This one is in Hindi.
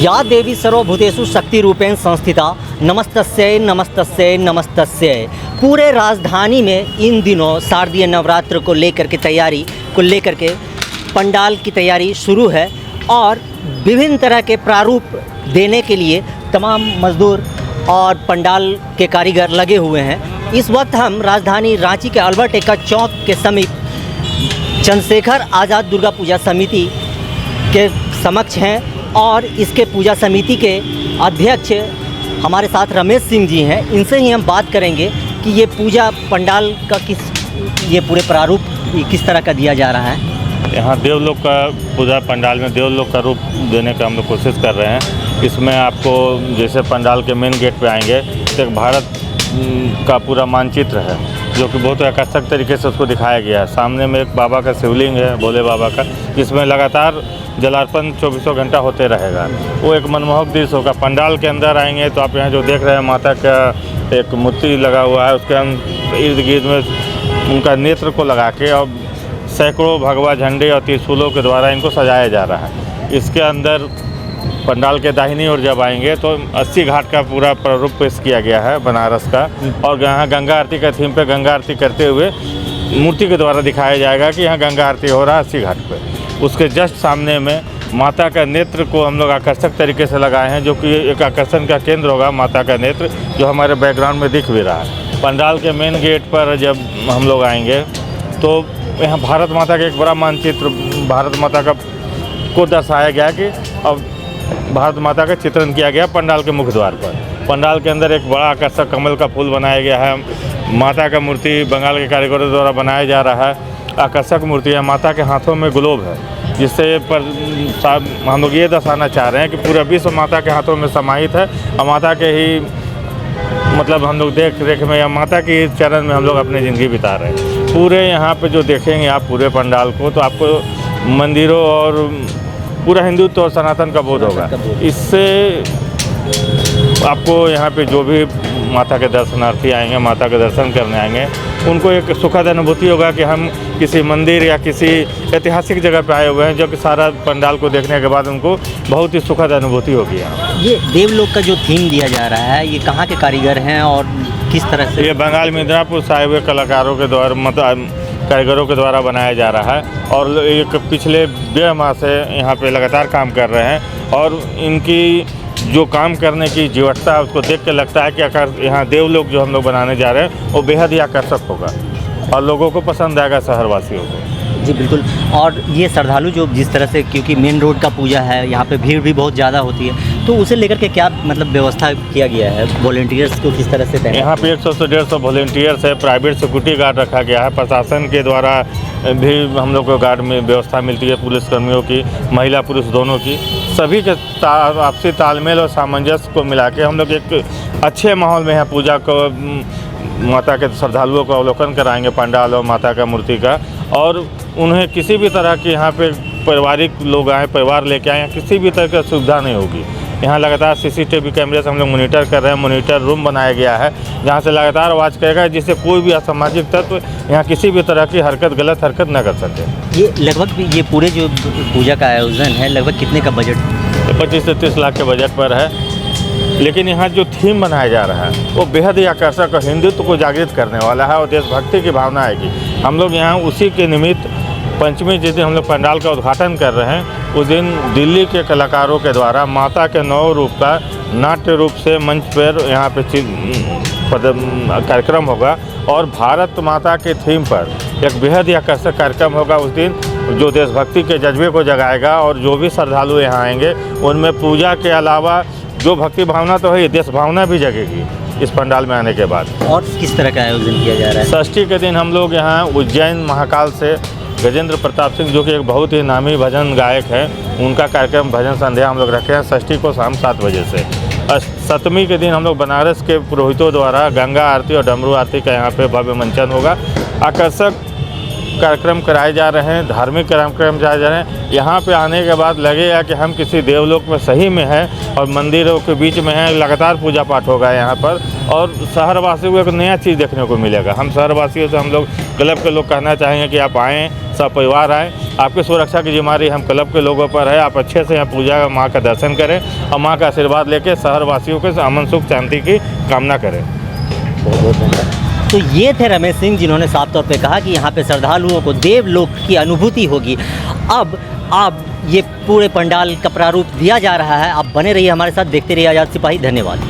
या देवी सर्वभूतेषु शक्ति रूपेण संस्थिता नमस्तस्यै नमस्तस्यै नमस्तस्यै। पूरे राजधानी में इन दिनों शारदीय नवरात्र को लेकर के पंडाल की तैयारी शुरू है और विभिन्न तरह के प्रारूप देने के लिए तमाम मजदूर और पंडाल के कारीगर लगे हुए हैं। इस वक्त हम राजधानी रांची के अल्बर्ट एक्का चौक के समीप चंद्रशेखर आज़ाद दुर्गा पूजा समिति के समक्ष हैं और इसके पूजा समिति के अध्यक्ष हमारे साथ रमेश सिंह जी हैं। इनसे ही हम बात करेंगे कि ये पूजा पंडाल का ये पूरे प्रारूप किस तरह का दिया जा रहा है। यहाँ देवलोक का पूजा पंडाल में देवलोक का रूप देने का हम लोग कोशिश कर रहे हैं। इसमें आपको जैसे पंडाल के मेन गेट पे आएंगे तो एक भारत का पूरा मानचित्र है जो कि बहुत आकर्षक तरीके से उसको दिखाया गया है। सामने में एक बाबा का शिवलिंग है, भोले बाबा का, जिसमें लगातार जलार्पण 24 घंटा होते रहेगा। वो एक मनमोहक दृश्य होगा। पंडाल के अंदर आएंगे तो आप यहाँ जो देख रहे हैं माता का एक मूर्ति लगा हुआ है, उसके इर्द गिर्द में उनका नेत्र को लगा के और सैकड़ों भगवा झंडे और त्रिशूलों के द्वारा इनको सजाया जा रहा है। इसके अंदर पंडाल के दाहिनी ओर जब आएंगे तो 80 घाट का पूरा प्रारूप पेश किया गया है बनारस का, और यहाँ गंगा आरती का थीम पे गंगा आरती करते हुए मूर्ति के द्वारा दिखाया जाएगा कि यहाँ गंगा आरती हो रहा है 80 घाट पे। उसके जस्ट सामने में माता का नेत्र को हम लोग आकर्षक तरीके से लगाए हैं, जो कि एक आकर्षण का केंद्र होगा माता का नेत्र, जो हमारे बैकग्राउंड में दिख भी रहा है। पंडाल के मेन गेट पर जब हम लोग आएंगे तो यहाँ भारत माता का एक बड़ा मानचित्र भारत माता का को दर्शाया गया कि अब भारत माता का चित्रण किया गया पंडाल के मुख्य द्वार पर। पंडाल के अंदर एक बड़ा आकर्षक कमल का फूल बनाया गया है। माता का मूर्ति बंगाल के कारीगरों द्वारा बनाया जा रहा है। आकर्षक मूर्ति है। माता के हाथों में ग्लोब है, जिससे पर हम लोग ये दर्शाना चाह रहे हैं कि पूरा विश्व माता के हाथों में समाहित है और माता के ही मतलब हम लोग देख रेख में या माता के चरण में हम लोग अपनी ज़िंदगी बिता रहे हैं। पूरे यहाँ पे जो देखेंगे आप पूरे पंडाल को तो आपको मंदिरों और पूरा हिंदुत्व और सनातन का बोध होगा। इससे आपको यहाँ पे जो भी माता के दर्शनार्थी आएंगे, माता के दर्शन करने आएंगे, उनको एक सुखद अनुभूति होगा कि हम किसी मंदिर या किसी ऐतिहासिक जगह पे आए हुए हैं, जो कि सारा पंडाल को देखने के बाद उनको बहुत ही सुखद अनुभूति होगी। यहाँ ये देवलोक का जो थीम दिया जा रहा है, ये कहाँ के कारीगर हैं और किस तरह से? ये बंगाल मिदनापुर से आए हुए कलाकारों के द्वारा कारीगरों के द्वारा बनाया जा रहा है और एक पिछले 1.5 माह से यहाँ पे लगातार काम कर रहे हैं। और इनकी जो काम करने की जीवटता है उसको देख के लगता है कि यहाँ देवलोक जो हम लोग बनाने जा रहे हैं वो बेहद ही आकर्षक होगा और लोगों को पसंद आएगा, शहरवासियों को। जी बिल्कुल। और ये श्रद्धालु जो जिस तरह से, क्योंकि मेन रोड का पूजा है, यहाँ पे भीड़ भी बहुत ज़्यादा होती है, तो उसे लेकर के क्या मतलब व्यवस्था किया गया है? वॉलंटियर्स को किस तरह से? यहाँ पे 100 से 150 वॉलंटियर्स है। प्राइवेट सिक्योरिटी गार्ड रखा गया है। प्रशासन के द्वारा भी हम लोग को गार्ड में व्यवस्था मिलती है, पुलिसकर्मियों की, महिला पुरुष दोनों की। सभी के आपसी तालमेल और सामंजस्य को मिला के हम लोग एक अच्छे माहौल में यहाँ पूजा को माता के श्रद्धालुओं को अवलोकन कराएंगे पंडाल और माता का मूर्ति का। और उन्हें किसी भी तरह की यहाँ पे पारिवारिक लोग आए, परिवार लेके आए, किसी भी तरह की सुविधा नहीं होगी। यहाँ लगातार CCTV कैमरे से हम लोग मॉनिटर कर रहे हैं। मॉनिटर रूम बनाया गया है जहाँ से लगातार आवाज़ करेगा, जिससे कोई भी असामाजिक तत्व यहाँ किसी भी तरह की गलत हरकत न कर सके। ये लगभग ये पूरे जो पूजा का आयोजन है लगभग कितने का बजट? 25 से 30 लाख के बजट पर है। लेकिन यहाँ जो थीम बनाया जा रहा है वो बेहद ही आकर्षक और हिंदुत्व को जागृत करने वाला है और देशभक्ति की भावना आएगी। हम लोग यहाँ उसी के निमित्त पंचमी जिस दिन हम लोग पंडाल का उद्घाटन कर रहे हैं, उस दिन दिल्ली के कलाकारों के द्वारा माता के 9 रूप का नाट्य रूप से मंच पर यहाँ पे कार्यक्रम होगा और भारत माता के थीम पर एक बेहद ही आकर्षक कार्यक्रम होगा उस दिन, जो देशभक्ति के जज्बे को जगाएगा। और जो भी श्रद्धालु यहाँ आएंगे उनमें पूजा के अलावा जो भक्ति भावना तो है, देश भावना भी जगेगी इस पंडाल में आने के बाद। और किस तरह का आयोजन किया जा रहा है? षष्ठी के दिन हम लोग यहाँ उज्जैन महाकाल से गजेंद्र प्रताप सिंह, जो कि एक बहुत ही नामी भजन गायक हैं, उनका कार्यक्रम भजन संध्या हम लोग रखे हैं षष्ठी को शाम 7 बजे से। सप्तमी के दिन हम लोग बनारस के पुरोहितों द्वारा गंगा आरती और डमरू आरती का यहाँ पे भव्य मंचन होगा। आकर्षक कार्यक्रम कराए जा रहे हैं, धार्मिक कार्यक्रम कराए जा रहे हैं। यहाँ पे आने के बाद लगेगा कि हम किसी देवलोक में सही में हैं और मंदिरों के बीच में हैं। लगातार पूजा पाठ होगा यहाँ पर और शहरवासियों को एक नया चीज़ देखने को मिलेगा। हम शहरवासियों से हम लोग क्लब के लोग कहना चाहेंगे कि आप आएँ, सब परिवार आएँ। आपकी सुरक्षा की जिम्मेदारी हम क्लब के लोगों पर है। आप अच्छे से यहाँ पूजा माँ का दर्शन करें और माँ का आशीर्वाद लेके शहर वासियों के अमन सुख शांति की कामना करें। बहुत बहुत धन्यवाद। तो ये थे रमेश सिंह, जिन्होंने साफ तौर पे कहा कि यहाँ पे श्रद्धालुओं को देवलोक की अनुभूति होगी। अब ये पूरे पंडाल का प्रारूप दिया जा रहा है। आप बने रहिए हमारे साथ, देखते रहिए आज़ाद सिपाही। धन्यवाद।